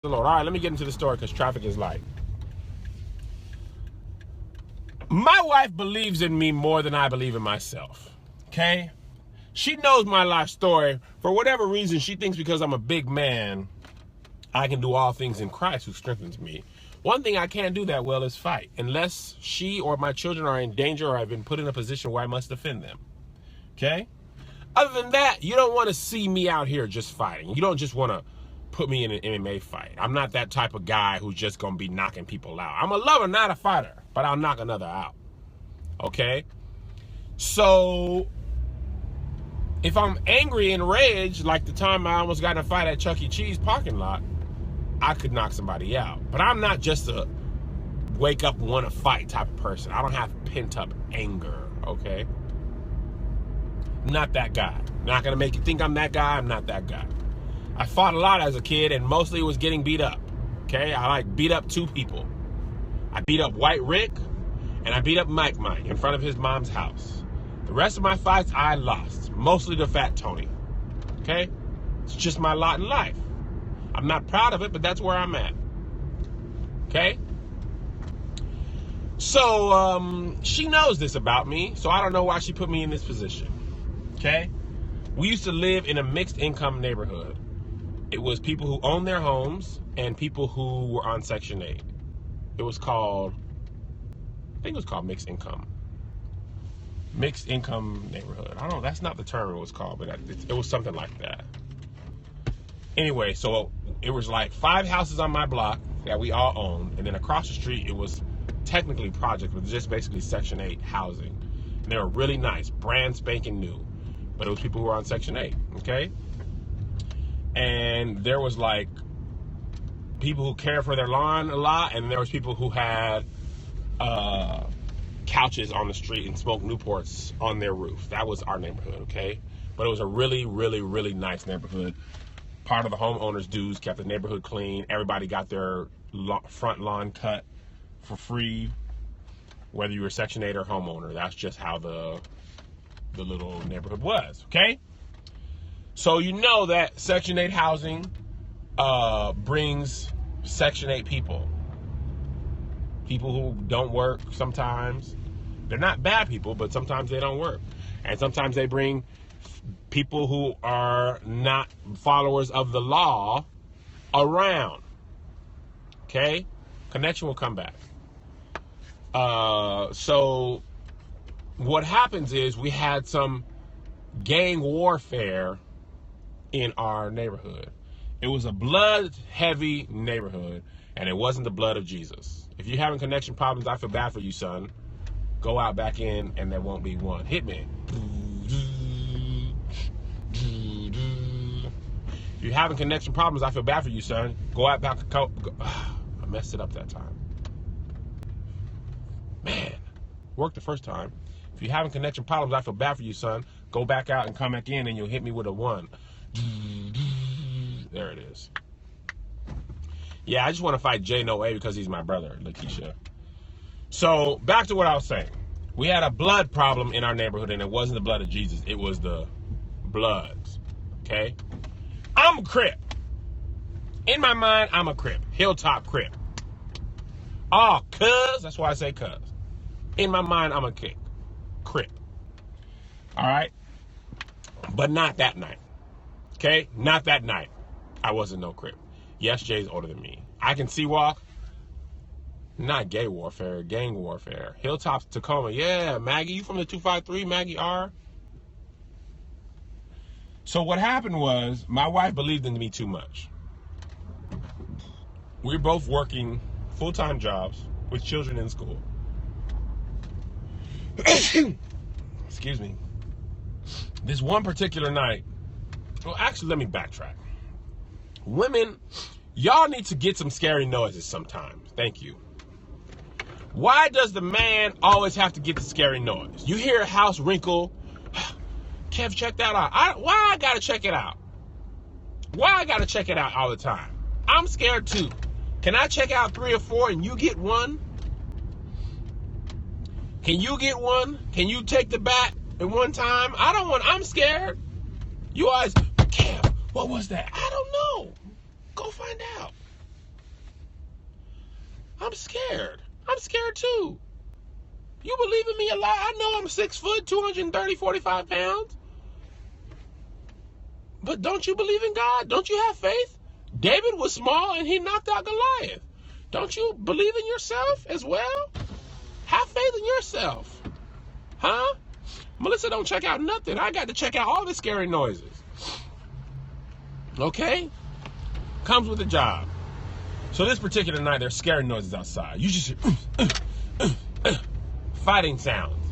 the Lord. All right, let me get into the story because traffic is light. My wife believes in me more than I believe in myself, okay? She knows my life story. For whatever reason, she thinks because I'm a big man, I can do all things in Christ who strengthens me. One thing I can't do that well is fight, unless she or my children are in danger or I've been put in a position where I must defend them, okay? Other than that, you don't want to see me out here just fighting. You don't just want to put me in an MMA fight. I'm not that type of guy who's just going to be knocking people out. I'm a lover, not a fighter, but I'll knock another out. Okay? So, if I'm angry and rage, like the time I almost got in a fight at Chuck E. Cheese parking lot, I could knock somebody out. But I'm not just a wake up, want to fight type of person. I don't have pent up anger, okay? Not that guy. Not going to make you think I'm that guy. I'm not that guy. I fought a lot as a kid, and mostly it was getting beat up. Okay? I beat up two people. I beat up White Rick, and I beat up Mike in front of his mom's house. The rest of my fights, I lost. Mostly to Fat Tony. Okay? It's just my lot in life. I'm not proud of it, but that's where I'm at. Okay? So, she knows this about me, so I don't know why she put me in this position. Okay? We used to live in a mixed income neighborhood. It was people who owned their homes and people who were on Section 8. It was called, I think it was called mixed income. Mixed income neighborhood. I don't know, that's not the term it was called, but it was something like that. Anyway, so it was like 5 houses on my block that we all owned, and then across the street it was technically project, but just basically Section 8 housing. And they were really nice, brand spanking new. But it was people who were on Section 8, okay? And there was like people who cared for their lawn a lot, and there was people who had couches on the street and smoked Newports on their roof. That was our neighborhood, okay? But it was a really, really, really nice neighborhood. Part of the homeowners' dues kept the neighborhood clean. Everybody got their front lawn cut for free, whether you were Section 8 or homeowner. That's just how the little neighborhood was, okay? So you know that Section 8 housing brings Section 8 people. People who don't work sometimes. They're not bad people, but sometimes they don't work. And sometimes they bring people who are not followers of the law around. Okay? Connection will come back. So what happens is we had some gang warfare in our neighborhood. It was a blood-heavy neighborhood, and it wasn't the blood of Jesus. If you're having connection problems, I feel bad for you, son. Go out back in, and there won't be one. Hit me. If you're having connection problems, I feel bad for you, son. Go out back. I messed it up that time. Man, worked the first time. If you're having connection problems, I feel bad for you, son. Go back out and come back in, and you'll hit me with a 1. There it is. Yeah, I just want to fight Jay No Way because he's my brother, Lakeisha. So, back to what I was saying. We had a blood problem in our neighborhood, and it wasn't the blood of Jesus. It was the Bloods. Okay? I'm a Crip. In my mind, I'm a Crip. Hilltop Crip. Oh, cuz. That's why I say cuz. In my mind, I'm a Crip. All right? But not that night. Okay? Not that night. I wasn't no Crip. Yes, Jay's older than me. I can sea walk. Not gay warfare, gang warfare. Hilltops, Tacoma. Yeah, Maggie, you from the 253, Maggie R? So what happened was, my wife believed in me too much. We were both working full-time jobs with children in school. Excuse me. This one particular night, well, actually, let me backtrack. Women, y'all need to get some scary noises sometimes. Thank you. Why does the man always have to get the scary noise? You hear a house wrinkle. Kev, check that out. Why I gotta check it out? Why I gotta check it out all the time? I'm scared too. Can I check out 3 or 4 and you get 1? Can you get 1? Can you take the bat at one time? I'm scared. You always, Kev, what was that? I don't know. Go find out. I'm scared. I'm scared too. You believe in me a lot. I know I'm 6 foot, 230, 45 pounds. But don't you believe in God? Don't you have faith? David was small and he knocked out Goliath. Don't you believe in yourself as well? Have faith in yourself. Huh? Melissa don't check out nothing. I got to check out all the scary noises. Okay? Comes with the job. So this particular night, there's scary noises outside. You just hear fighting sounds.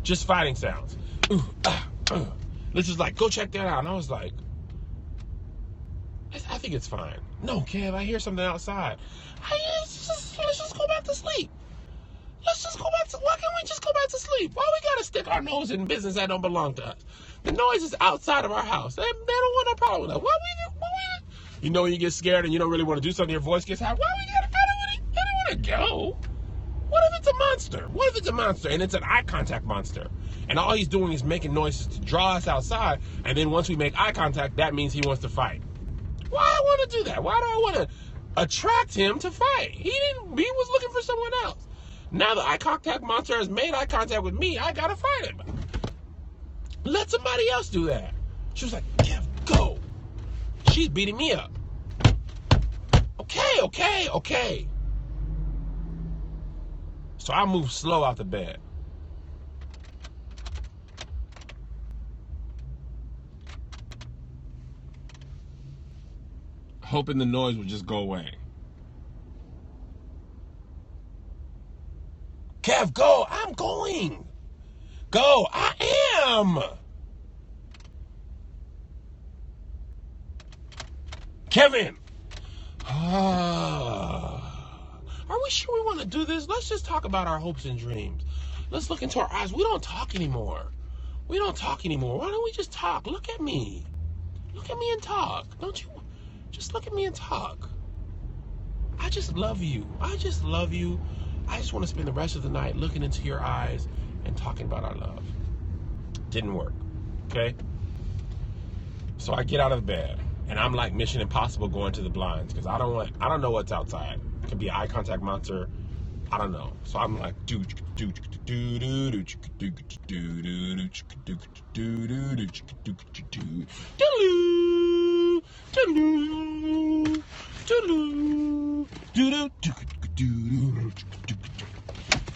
Just fighting sounds. This is like, go check that out. And I was like, I think it's fine. No, Kev, I hear something outside. Let's just go back to sleep. Why can't we just go back to sleep? Why we gotta stick our nose in business that don't belong to us? The noise is outside of our house. They don't want no problem with that. Why we you know when you get scared and you don't really want to do something, your voice gets high. Why we gotta, I don't want to go. What if it's a monster? What if it's a monster and it's an eye contact monster? And all he's doing is making noises to draw us outside. And then once we make eye contact, that means he wants to fight. Why do I want to do that? Why do I want to attract him to fight? He was looking for someone else. Now the eye contact monster has made eye contact with me. I gotta fight him. Let somebody else do that. She was like, Kev, go. She's beating me up. Okay. So I moved slow out the bed. Hoping the noise would just go away. Kev, go. I'm going. Go. I am. Kevin. Are we sure we want to do this? Let's just talk about our hopes and dreams. Let's look into our eyes. We don't talk anymore. Why don't we just talk? Look at me. Look at me and talk. Don't you? Just look at me and talk. I just love you. I just want to spend the rest of the night looking into your eyes and talking about our love. Didn't work. Okay? So I get out of the bed and I'm like Mission Impossible going to the blinds because I don't know what's outside. It could be an eye contact monster. I don't know. So I'm like,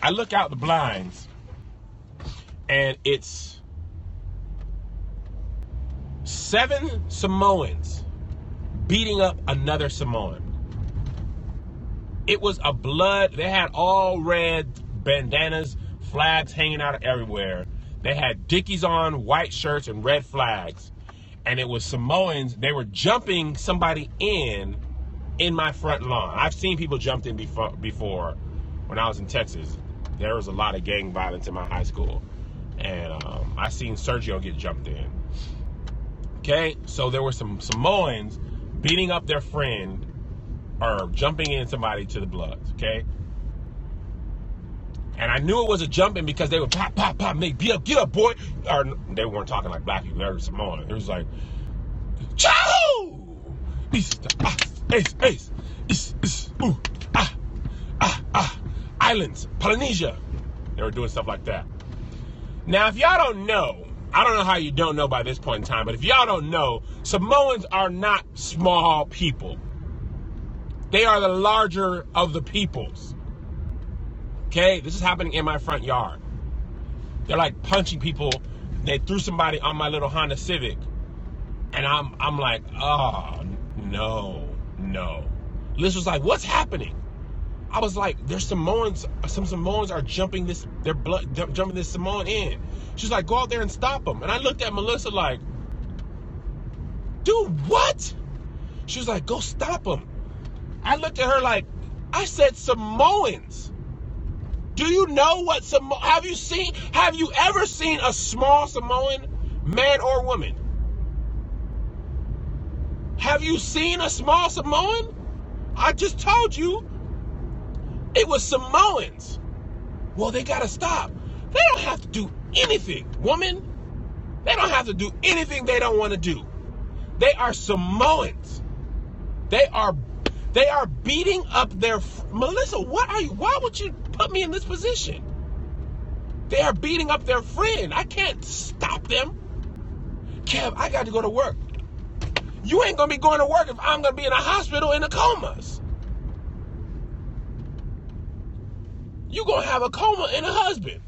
I look out the blinds and it's 7 Samoans beating up another Samoan. It was a blood. They had all red bandanas, flags hanging out everywhere. They had Dickies on, white shirts, and red flags. And it was Samoans. They were jumping somebody in my front lawn. I've seen people jumped in before when I was in Texas. There was a lot of gang violence in my high school. And I seen Sergio get jumped in. Okay, so there were some Samoans beating up their friend or jumping in somebody to the Bloods, okay? And I knew it was a jumping because they would pop, pop, pop, make, get up, boy. Or they weren't talking like black people, they were Samoan. It was like, chow! Islands, Polynesia. They were doing stuff like that. Now, if y'all don't know, I don't know how you don't know by this point in time, but if y'all don't know, Samoans are not small people. They are the larger of the peoples. Okay? This is happening in my front yard. They're like punching people. They threw somebody on my little Honda Civic. And I'm like, oh, no. Liz was like, what's happening? I was like, there's Samoans. Some Samoans are jumping this Samoan in. She's like, go out there and stop them. And I looked at Melissa like, dude, what? She was like, go stop them. I looked at her like, I said Samoans. Do you know what have you ever seen a small Samoan, man or woman? Have you seen a small Samoan? I just told you it was Samoans. Well, they gotta stop. They don't have to do anything, woman. They don't have to do anything they don't want to do. They are Samoans. They are They are beating up their... Melissa, why would you put me in this position? They are beating up their friend. I can't stop them. Kev, I got to go to work. You ain't going to be going to work if I'm going to be in a hospital in a comas. You going to have a coma and a husband.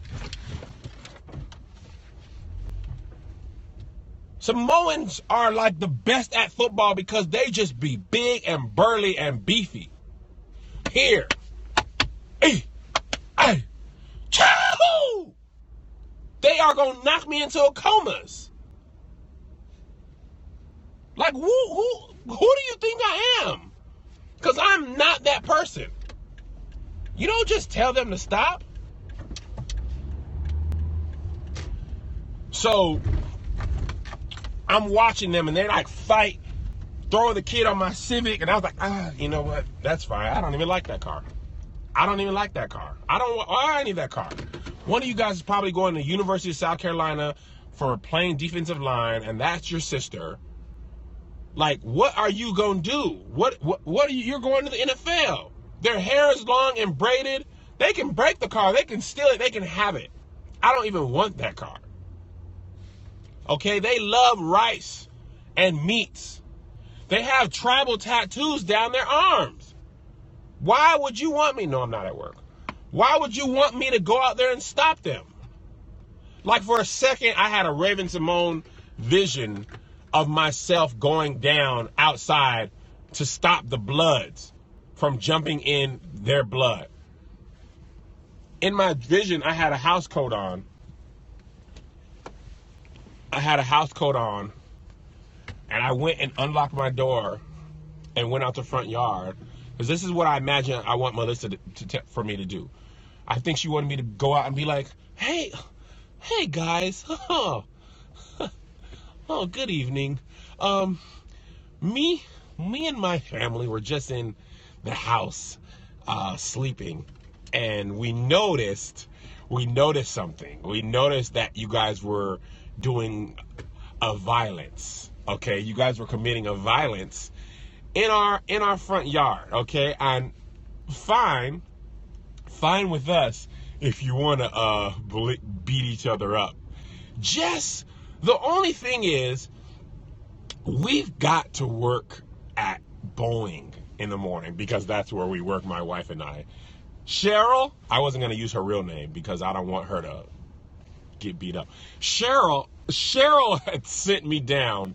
Samoans are like the best at football because they just be big and burly and beefy. Here. Hey. Hey. Choo! They are going to knock me into a comas. Like, who do you think I am? Because I'm not that person. You don't just tell them to stop. So, I'm watching them and they like fight, throwing the kid on my Civic, and I was like, you know what? That's fine. I don't even like that car. I don't even like that car. I need that car. One of you guys is probably going to University of South Carolina for playing defensive line, and that's your sister. Like, what are you gonna do? What are you? You're going to the NFL. Their hair is long and braided. They can break the car. They can steal it. They can have it. I don't even want that car. Okay, they love rice and meats. They have tribal tattoos down their arms. Why would you want me? No, I'm not at work. Why would you want me to go out there and stop them? Like, for a second, I had a Raven Simone vision of myself going down outside to stop the Bloods from jumping in their blood. In my vision, I had a house coat on. And I went and unlocked my door and went out the front yard. Because this is what I imagine I want Melissa for me to do. I think she wanted me to go out and be like, hey guys, oh, good evening. Me and my family were just in the house sleeping, and we noticed something. We noticed that you guys were doing a violence. Okay, you guys were committing a violence in our front yard. Okay, and fine with us if you want to beat each other up. Just the only thing is, we've got to work at Boeing in the morning because that's where we work, my wife and I. Cheryl, I wasn't going to use her real name because I don't want her to get beat up. Cheryl had sent me down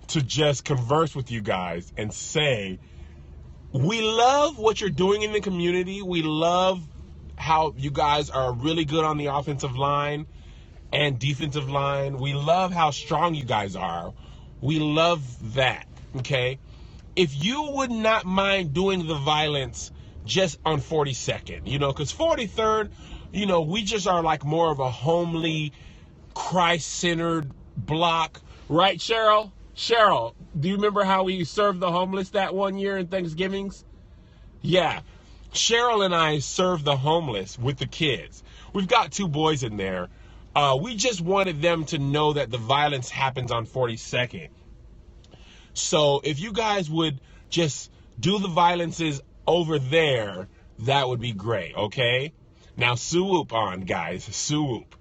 to just converse with you guys and say, we love what you're doing in the community. We love how you guys are really good on the offensive line and defensive line. We love how strong you guys are. We love that, okay? If you would not mind doing the violence just on 42nd, because 43rd, we just are like more of a homely, Christ-centered block. Right, Cheryl? Cheryl, do you remember how we served the homeless that one year in Thanksgivings? Yeah. Cheryl and I served the homeless with the kids. We've got 2 boys in there. We just wanted them to know that the violence happens on 42nd. So if you guys would just do the violences over there, that would be great, okay? Now, swoop on, guys. Swoop.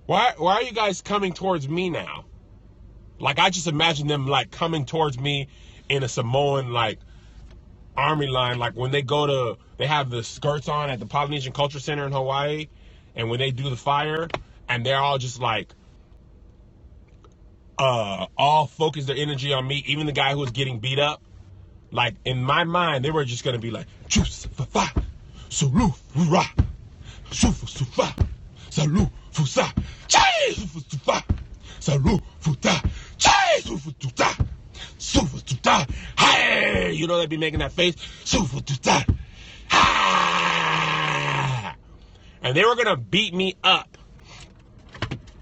Why are you guys coming towards me now? Like, I just imagine them, like, coming towards me in a Samoan, like, army line. Like, when they have the skirts on at the Polynesian Culture Center in Hawaii, and when they do the fire, and they're all just, like, all focus their energy on me, even the guy who was getting beat up. Like, in my mind, they were just going to be like, Juice, fa, salute, ra, sufa, sufa, salute, fusa, chay, sufa, sufa, salute, futa, chay, sufa, tuta, sufa, tuta, hey, they'd be making that face, sufa, tuta, ha, and they were going to beat me up.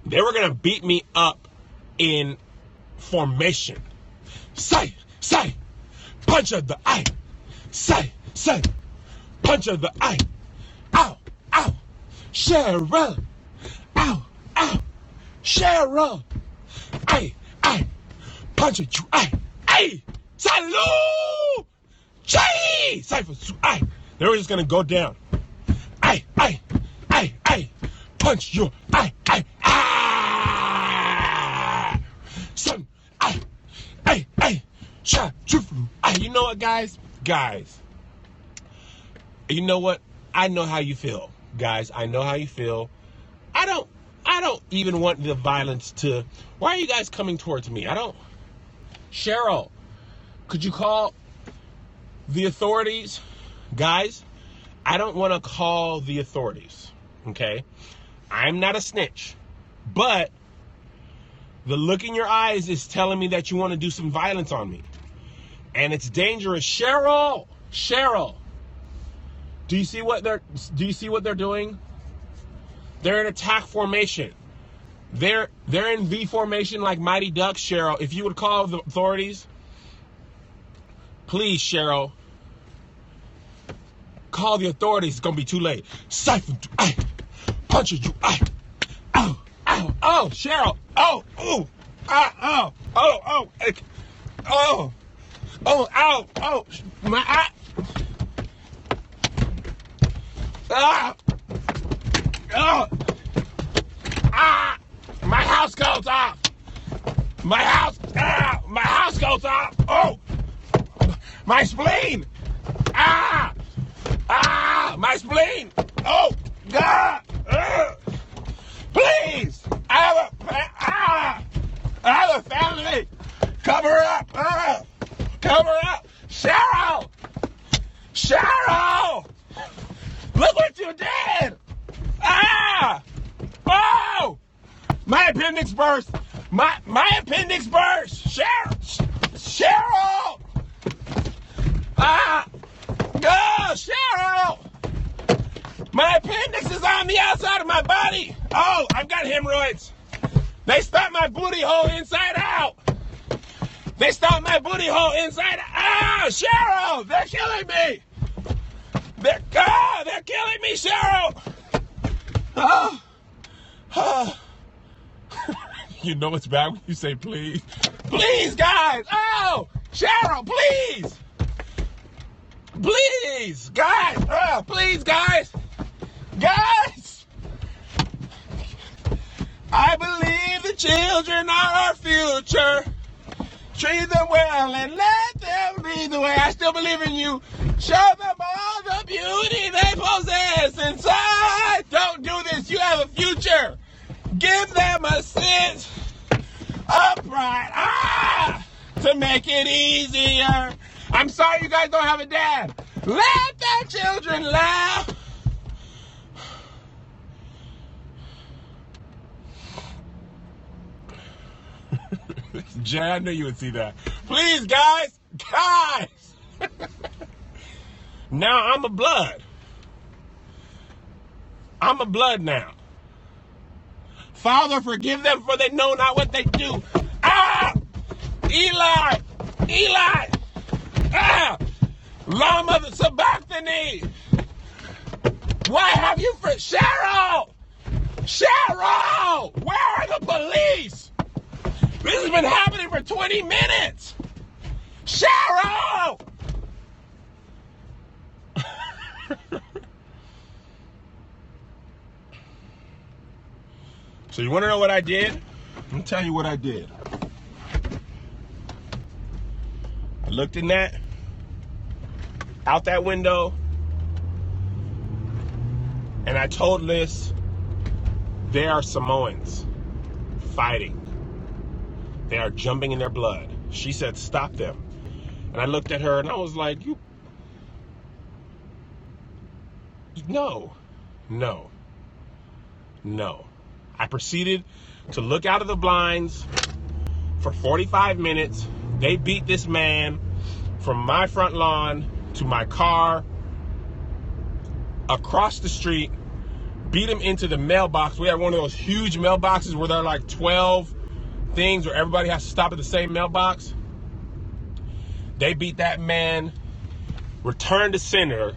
They were going to beat me up in formation. Say, punch of the eye. Say, punch of the eye. Ow, Cheryl. Ow, Cheryl. Ay, punch at you, ay. Salud! Chai! Cypher, aye. They were just gonna go down. Aye. Punch your aye. Ah! Son, aye. Shot, aye. You know what, guys? You know what? I know how you feel, guys. I know how you feel. I don't even want the violence to. Why are you guys coming towards me? Cheryl, could you call the authorities? Guys, I don't want to call the authorities, okay? I'm not a snitch, but the look in your eyes is telling me that you want to do some violence on me. And it's dangerous. Cheryl, do you see what they're doing? They're in attack formation. They're in V formation like Mighty Ducks, Cheryl. If you would call the authorities, please, Cheryl, call the authorities. It's gonna be too late. Siphon, punches you, ow, Cheryl, ow, my eye, my house goes off. My house goes off. Oh, my spleen. My spleen. Oh, God. Please. I have a family. Cover up. Cover up. Cheryl. Look what you did. Oh. My appendix burst. My appendix burst. Cheryl. Cheryl. My appendix is on the outside of my body. Oh, I've got hemorrhoids. They stopped my booty hole inside out. Cheryl, they're killing me. They're killing me, Cheryl. You know it's bad when you say please. Please, guys. Oh, Cheryl, please. Please, guys. Please, guys. I believe the children are our future. Treat them well and let them lead the way. I still believe in you. Show them all the beauty they possess inside. Don't do this. You have a future. Give them a sense of pride. To make it easier. I'm sorry you guys don't have a dad. Let the children laugh. Jay, I knew you would see that. Please, guys. Now I'm a blood. Now. Father, forgive them, for they know not what they do. Eli. Lama the Sabachthani. Why have you Cheryl, where are the police? This has been happening for 20 minutes. Cheryl. So you want to know what I did? Let me tell you what I did. I looked out that window, and I told Liz, they are Samoans fighting. They are jumping in their blood. She said, stop them. And I looked at her and I was like, no. I proceeded to look out of the blinds for 45 minutes. They beat this man from my front lawn to my car, across the street, beat him into the mailbox. We have one of those huge mailboxes where there are like 12 things where everybody has to stop at the same mailbox. They beat that man, return to sender.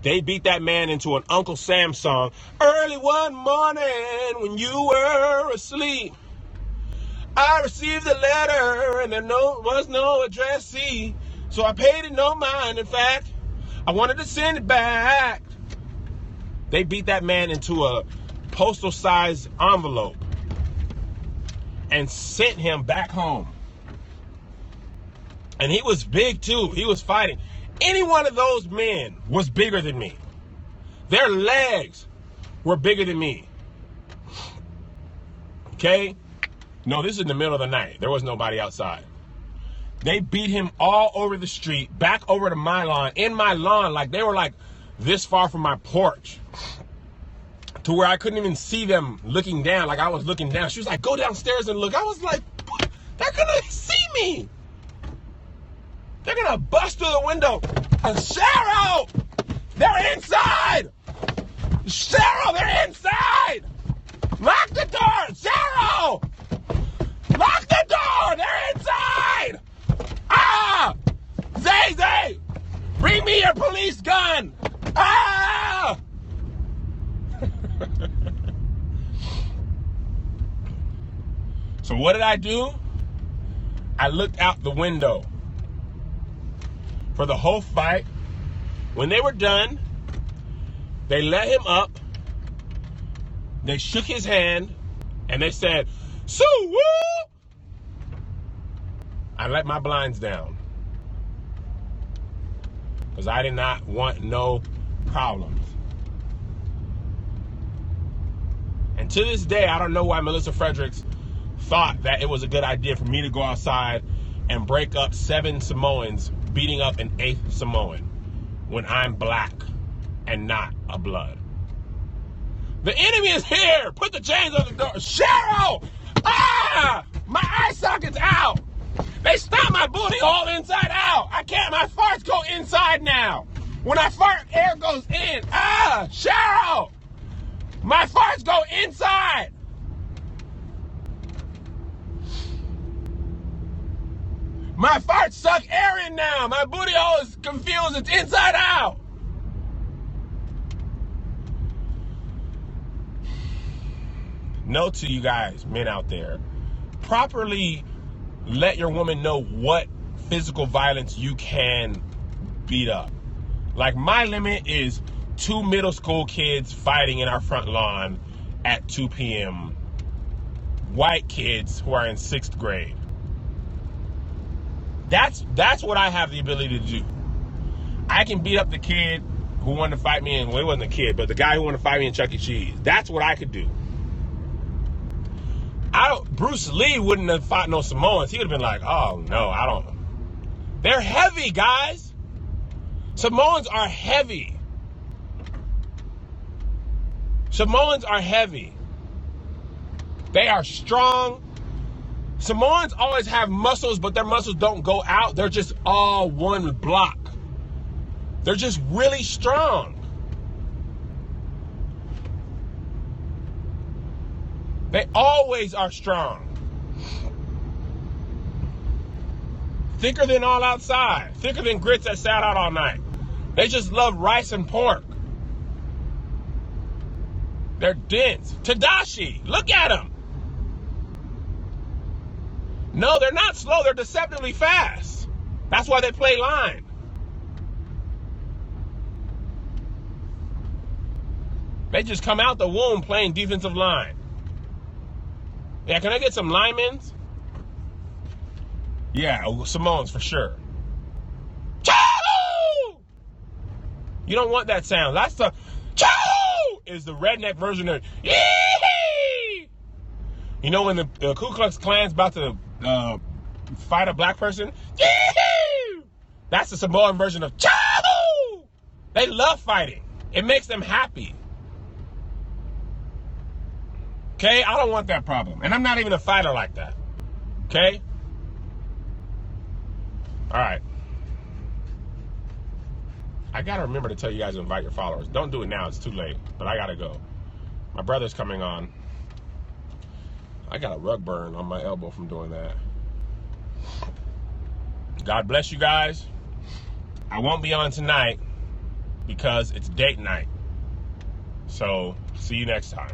They beat that man into an Uncle Sam song. Early one morning when you were asleep, I received the letter and there was no addressee, so I paid it no mind. In fact, I wanted to send it back. They beat that man into a postal-sized envelope and sent him back home. And he was big too. He was fighting. Any one of those men was bigger than me. Their legs were bigger than me. Okay? No, this is in the middle of the night. There was nobody outside. They beat him all over the street, back over to my lawn, in my lawn, like they were like this far from my porch, to where I couldn't even see them looking down, like I was looking down. She was like, go downstairs and look. I was like, they're gonna see me. They're gonna bust through the window. Cheryl, they're inside. Cheryl, they're inside. Lock the door. Cheryl, lock the door. They're inside. Ah, Zay, bring me your police gun. Ah. So what did I do? I looked out the window for the whole fight. When they were done, they let him up. They shook his hand and they said, "So woo!" I let my blinds down because I did not want no problems. And to this day, I don't know why Melissa Fredericks thought that it was a good idea for me to go outside and break up 7 Samoans beating up an 8th Samoan when I'm black and not a blood. The enemy is here. Put the chains on the door. Cheryl! Ah! My eye socket's out. They stopped my booty hole inside out. I can't. My farts go inside now. When I fart, air goes in. Ah! Cheryl! My farts go inside. My farts suck air in now. My booty hole is confused. It's inside out. Note to you guys, men out there, properly let your woman know what physical violence you can beat up. Like, my limit is 2 middle school kids fighting in our front lawn at 2 p.m. White kids who are in 6th grade. That's what I have the ability to do. I can beat up the kid who wanted to fight me in, well, it wasn't a kid, but the guy who wanted to fight me in Chuck E. Cheese. That's what I could do. Bruce Lee wouldn't have fought no Samoans. He would have been like, oh no, I don't. They're heavy, guys. Samoans are heavy. Samoans are heavy. They are strong. Samoans always have muscles, but their muscles don't go out. They're just all one block. They're just really strong. They always are strong. Thicker than all outside. Thicker than grits that sat out all night. They just love rice and pork. They're dense. Tadashi, look at them. No, they're not slow. They're deceptively fast. That's why they play line. They just come out the womb playing defensive line. Yeah, can I get some linemen? Yeah, Samoans for sure. Choo! You don't want that sound. That's the choo! Is the redneck version of yee! You know when the Ku Klux Klan's about to fight a black person? Yee! That's the Samoan version of choo! They love fighting. It makes them happy. Okay, I don't want that problem. And I'm not even a fighter like that. Okay? All right. I got to remember to tell you guys to invite your followers. Don't do it now. It's too late. But I got to go. My brother's coming on. I got a rug burn on my elbow from doing that. God bless you guys. I won't be on tonight because it's date night. So, see you next time.